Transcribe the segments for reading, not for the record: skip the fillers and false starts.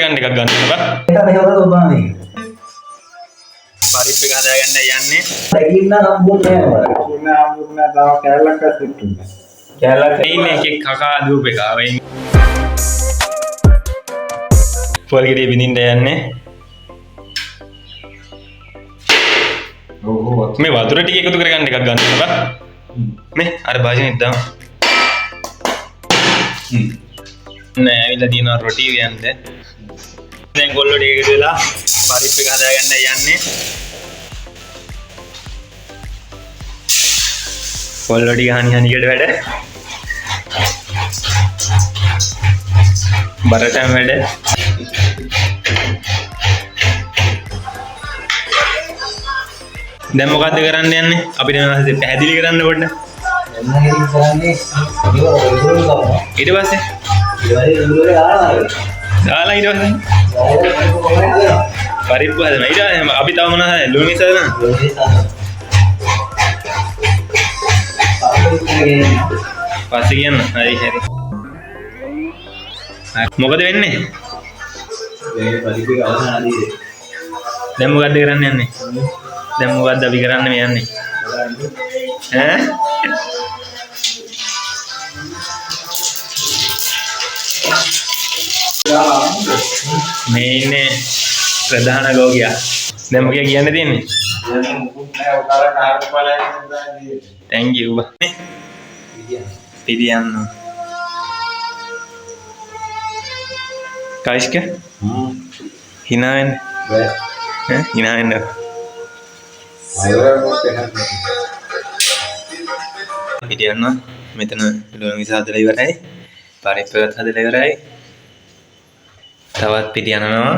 ගන්න එකක් ගන්න බා. ඒක මෙහෙවද ඔබ නේ. පරිප් එක හදාගන්න යන්නේ. දෙකින්න හම්බුන්නේ නැහැ මට. ඉන්න හම්බුන්නේ තව කැලලක් අස්සෙට්ටුනේ. කැලක් ඉන්නේ එකෙක් කකා දූප එක. වෙයි. පොල්ගෙඩිය බින්දින්න යන්නේ. මේ වතුර ටික එකතු කරගන්න එකක් ගන්න බා. මේ අර භාජනෙත් දාමු. නෑ ඇවිල්ලා තියෙනවා රොටි ගන්න. දැන් කොල්ලෝ ටික එකතු වෙලා පරිප් එක හදාගන්න යන්නේ. කොල්ලෝ ටික හනිකට වැඩ. බරටම වැඩ. දැන් මොකද්ද කරන්න යන්නේ? අපිට මේ පැහැදිලි කරන්න පොඩ්ඩක්. එන්නගෙන් කරන්නේ ඊට පස්සේ ඉවරේ දාලා ඊට පස්සේ පරිප්පු හදන. ඊට පස්සේ අපි තව මොනවද හදන්නේ? ලුණු මිස හදනවා. පස්සේ කියන්න. හරි හරි. මොකද වෙන්නේ? මේ පරිපේ අවසානදී දැන් මොකද්ද කරන්න යන්නේ? දැන් මොකද්ද අපි කරන්න මේ යන්නේ? ඈ? මේ ඉන්නේ ප්‍රධාන ගෝගියා. දැන් මොකද කියන්න තියෙන්නේ? දැන් මුකුත් නැහැ ඔයාලා කාර්ය බලයෙන් දාන්නේ. thank you බා. පිළියන්න. කායිස්ක? hina වෙන්න. ඈ hina වෙන්න. පිළියන්න. මෙතන ලුණු මිස හදලා ඉවරයි. පරිප් එකත් හදලා ඉවරයි. තවත් පිළියනවා.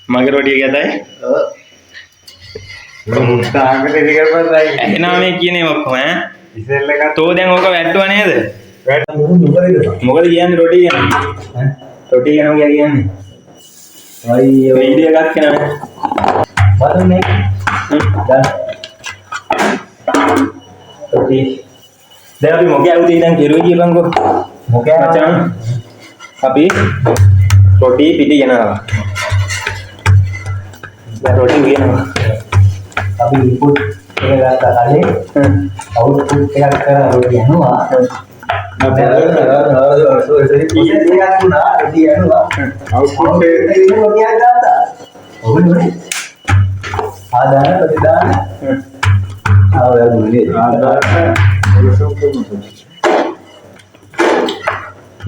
මගේ රොටිය ගැතයි. තාංගට ඉතිකරපතයි. එහෙනම් මේ කියන්නේ ඔක්කොම ඈ. ඉසෙල් එක තෝ දැන් ඕක වැට්ටුවා නේද? මොකද කියන්නේ රොටිය කියන්නේ? ඈ රොටිය කියනවා කියන්නේ. අයියෝ වීඩියෝ එකක් කරනවා. බලන්නේ දැන් රොටි. දැන් අපි මොකද ආවුද ඉතින් කෙරුවේ කියපන්කෝ. මොකද මචං අපි රොටි පිටි ගෙනාවා. දැන් රොටි ගෙනාවා. අපි ඉන්පුට් එක ගත්තා කලින් අවුට්පුට් එකක් කරලා රොටි යනවා. එකක් තුනා රොටි යනවා. අවුට්පුට් එක ඒක රොටියක් ගත්තා. ඔබනේ ආදාන ප්‍රතිදාන ආවදුනේ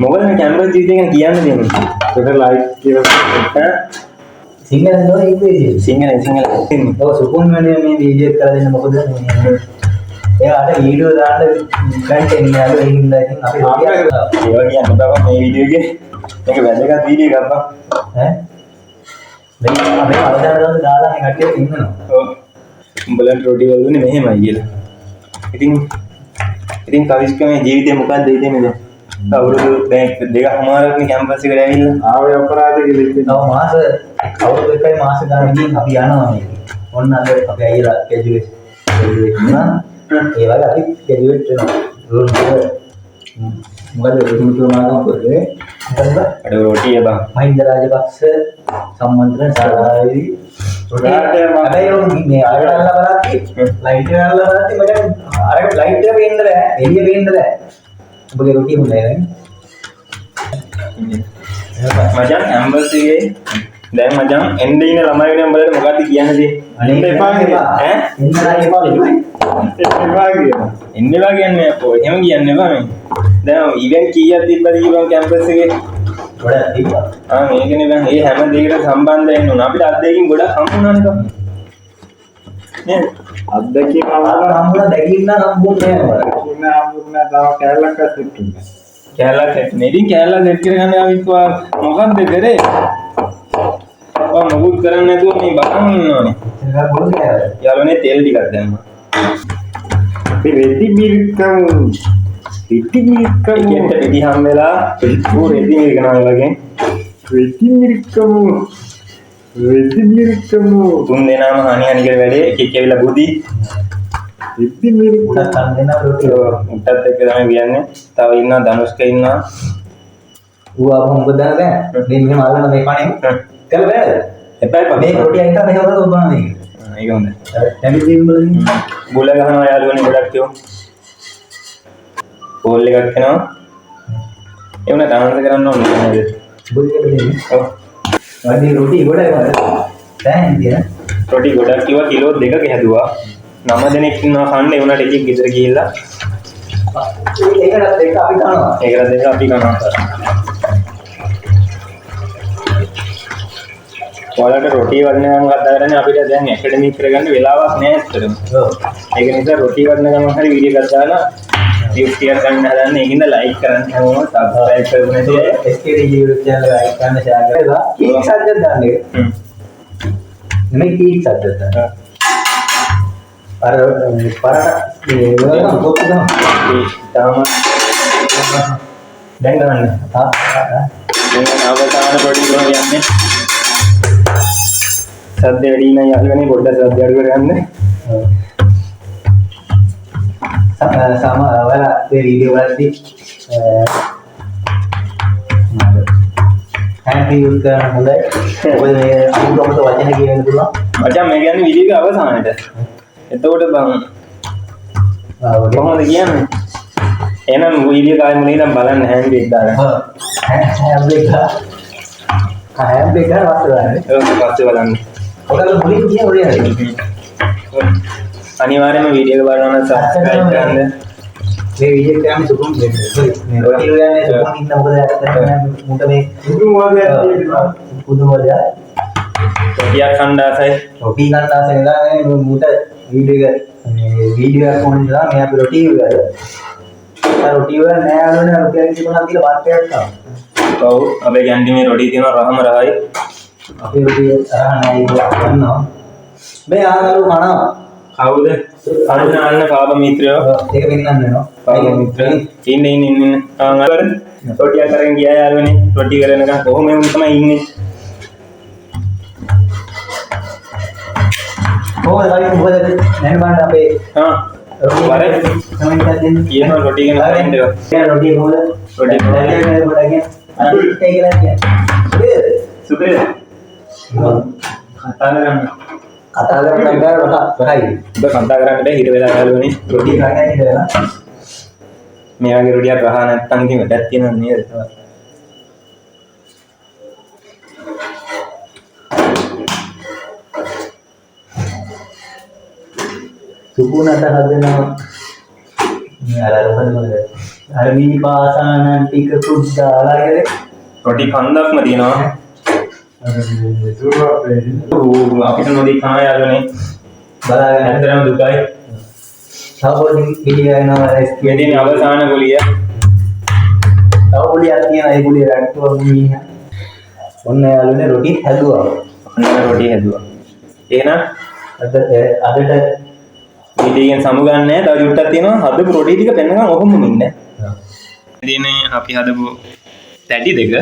මොකද මේ කැම්පස් ජීවිතය ගැන කියන්න දෙන්නේ? ඒක ලයික් කියලා ඈ සිංහලෙන් නෝ ඉංග්‍රීසියෙන් සිංහල ඔව් සුපුන් වෙනේ මේ වීඩියෝ එක කරලා දෙන්න මොකද එයාට වීඩියෝ දාන්න කන්ටෙන්ට් නෑලු ඒ හින්දා ඉතින් අපි ඒවා කියන්න බෑ මේ වීඩියෝ එකේ. මේක වැදගත් වීඩියෝ එකක් බං. ඈ මේ අපේ අවදානවල දාලා මේ කට්ටිය ඉන්නවා. ඔව්. උඹලන්ට රොටි වලුනේ මෙහෙමයි කියලා. ඉතින් කවිස්ක මේ ජීවිතේ මොකක්ද ඉතින් දැන්? අවුරුදු දෙකමාරක්නේ කැම්පස් එකට ඇවිල්ලා. ආවේ අපරාධ කියලා ඉතින්. තව මාස අවුරුදු එකයි මාස ගානකින් අපි යනවා මේක. ඔන්න අද අපි අයියලා ග්‍රැජුවේට් වුණා. ඒ වගේ අපි ග්‍රැජුවේට් වෙනවා. මොකද රුතුමාගම කරේ? මොකද? අර රොටිය බං. මහින්ද රාජපක්ෂ සම්මන්ත්‍රණ සාරාවේදී හැබැයි ඔය මේ අරගල්ලා බලද්දි ලයිට් එක අරලා බලද්දි මට අර ලයිට් එක පේන්න බෑ එළිය පේන්න බෑ ඔබගේ රොටිය හොඳයි නේද මචං කැම්පස් එකේ දැන් මචං එන්නේ ඉන්න ළමයි වෙන උඹලට මොකද්ද කියන්නේ? අනේ එපා කියලා. ඈ එන්නලා එපා නෙමෙයි එපා කියලා. එන්නවා කියන්නේ අපෝ එහෙම කියන්නේ බා මේ. දැන් ඉවෙන්ට් කීයක් තිබ්බද කියපන් කැම්පස් එකේ? ගොඩක් තිබ්බා මේකනේ බං. ඒ හැම දෙයකට සම්බන්ධ වෙන්න ඕන. අපිට අත්දැකීම් ගොඩක් හම්බුනානේ බං. නේද? අත්දැකීම් හම්බුණා දැකින්න හම්බුන්නේ නෑ මට ඉන්න හම්බුන්නේ තව කැලලක් අස්සෙට්ටුනේ. කැලලා සෙට් නේ. ඉතින් කැලලා සෙට් කරගන්න අපි මොකක්ද කරේ? මොකුත් කරන්නේ නැතුව මේ බලන් ඉන්නවනේ. ඒක බොරු නෑ යාළුවනේ තෙල් ටිකක් දැම්මා. අපි රෙදි මිරිකම් ඒකෙන්ට පිටි හම් වෙලා ඌ රෙදි මිරිකනවා වගේ. රෙදි මිරිකම් තුන් දෙනාම හානි හානි කියලා වැඩේ එකෙක් ඇවිල්ලා බුදි ඉතින් මේ උඩක් කන්න දෙන්න රොටි. උටත් එක්ක තමයි කියන්නේ. තව ඉන්නවා ධනුෂ්ක ඉන්නවා. ඌ ආව මොකද දන්නේ? මේ මෙහෙම අල්ලන මේ කණේ. කළ බෑද? එපා එපා. මේ රොටි අයින් කරලා මෙහෙම කරලා ඔබන මේක. ඒක හොඳයි. ටැමිට් දෙන්න බලන්න. බුල ගහනවා යාළුවනේ ගොඩක් තියෝ. කෝල් එකක් එනවා. ඒ වුණා තාන්ත කරන්න ඕනේ නේද? බුල් එක දෙන්න. ඔව්. වැඩි රොටි ගොඩයි වල. දැන් දින. රොටි ගොඩක් කිව්වා කිලෝ 2ක හැදුවා. 9 දෙනෙක් ඉන්නවා කන්න ඒ වුණාට එකෙක් ගෙදර ගිහිල්ලා ඒකට දෙක අපි කනවා. ඒකට දෙක අපි කනවා. ඔයාලට රොටි වර්ණ ගම කතා කරන්නේ අපිට දැන් ඇකඩමික් කරගන්න වෙලාවක් නැහැ ඇත්තටම. ඔව්. ඒක නිසා රොටි වර්ණ ගම හරි වීඩියෝ එකක් දාලා views ෂෙයාර් කරන්න හදන්නේ. ඒකින්ද ලයික් කරන්න හැමෝම සබ්ස්ක්‍රයිබ් කරගෙන නැති අය. SKD YouTube channel එක like කරන්න share කරලා කීක් සද්දයක් දාන්න එක. නෙමෙයි කීක් සද්දයක් දාන්න. අර පරට මේ වල කොප්පි දාන්න. තාම දැන් ගන්න. දැන් අවසාන රොටි ගම යන්නේ. සද්ද වැඩි නම් යහලනේ පොඩ්ඩක් සද්ද අඩු කරගන්න. sama wala මේ වීඩියෝ වලදී හැන්ඩ් යූස් කරන හොඳයි. ඔබ මේ අමුතුමත වචන කියන්න පුළුවන්. මචං මේ කියන්නේ වීඩියෝ එක අවසානයේට. එතකොට බං කොහොමද කියන්නේ? එහෙනම් වීඩියෝ කාලේ මුලින් ඉඳන් බලන්න හැන්ඩ් එක දාගන්න. හැන්ඩ් එක වාස්තු දාන්නේ. ඒක පස්සේ බලන්න. ඔයාලා මුලින් කියන ඔය හරි. අනිවාර්යයෙන්ම වීඩියෝ එක බලනවා නම් සබ්ස්ක්‍රයිබ් කරන්න. මේ වීඩියෝ එක යන්නේ සුකුම් දෙන්නේ. මේ රොටි යන්නේ සුකුම් ඉන්න මොකද ඇත්තටම මුට මේ පුදුම දෙයක්. රොටියක් කණ්ඩාසයි. රොටි කන්නාස නේද මේ මුට වීඩියෝ එක කොහොමද මේ අපි රොටි වල රොටි වල නෑ ආනෝනේ රොටියක් තිබුණා කියලා වාක්‍යයක් තමයි. ඔව් අපේ කැන්ටිමේ රොටි තියෙනවා රහම රහයි. අපේ රොටි තරහ නෑ ඒක ගන්නවා. මේ ආනලු කනවා. කවුද? අන්න කාබ මිත්‍රයෝ. ඒක වෙන්නන්න වෙනවා. කාබ මිත්‍රයෝ. ඉන්න. අර රොටියක් අරගෙන ගියා යාළුවනේ. රොටි කරනකම් කොහොම එමුන් තමයි ඉන්නේ. කොහොමද මොකද නැන් බණ්ඩ අපේ වර තමයි දෙන්නේ. කියන රොටි ගැන කලින්ද කියන රොටි කොහොමද? රොටි කොහොමද? ඒක කියලා කියන්නේ. සුපිරි. කතා කරන්න. කතා කරන්න බෑ රහයි. ඔබ කතා කරන්න බෑ හිර වෙලා යාළුවනේ. රොටි කන්නේ ඉඳලා. මේ වගේ රොටියක් රහ නැත්තම් ඉතින් වැඩක් තියෙනව නේද? සුකුණට හදනවා. මේ අර මොකද? අර මිනි පාසානන් ටික සුද්දාලා ඉරේ. රොටි කන්දක්ම තියෙනවා. අපිට නොදී කන යාළුවනේ. බලාගෙන ඇත්තටම දුකයි. තව පොඩි පිළිය යනවා මේ දින අවසාන ගොලිය. තව පොඩියක් තියෙනවා ඒ පොඩිය රැක්කුවා මිනිහා. ඔන්න යාළුවනේ රොටි හැදුවා. ඔන්න රොටි හැදුවා. එහෙනම් අදට වීඩියෝෙන් සමුගන්නේ නැහැ. තව යුට්ටක් තියෙනවා. හදපු රොටි ටික පෙන්නගන්න ඔහොම ඉන්නේ. මේ අපි හදපු තැටි දෙක.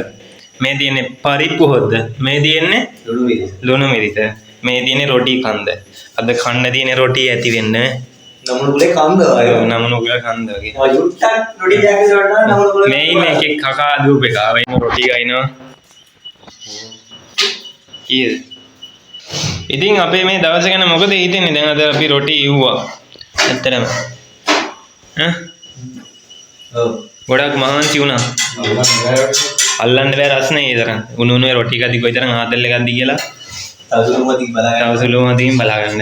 මේ තියෙන්නේ පරිප්පු හොද්ද. මේ තියෙන්නේ ලුණු මිරිස. මේ තියෙන්නේ රොටි කන්ද. අද කන්න තියෙන රොටි ඇති වෙන්නේ නමුණු කුලේ කන්ද ආයෝ. නමුණු කුල කන්ද වගේ. යුට්ටක් රොටි ජැකට් වලට නමුණු කුලේ මේ ඉන්නේ එකෙක් කකා දූප එක. වෙන රොටි ගයිනවා. කීයද? ඉතින් අපේ මේ දවස ගැන මොකද හිතෙන්නේ? දැන් අද අපි රොටි ඉව්වා. ඇත්තටම. ඔව්. ගොඩක් මහන්සි වුණා. අල්ලන්න බෑ රස්නේ ඒ තරම්. උණු උණුවේ රොටි කද්දි කොයි තරම් ආතල් එකක්ද කියලා. තවසුලුමකින් බලාගන්න. තවසුලුමකින් බලාගන්න.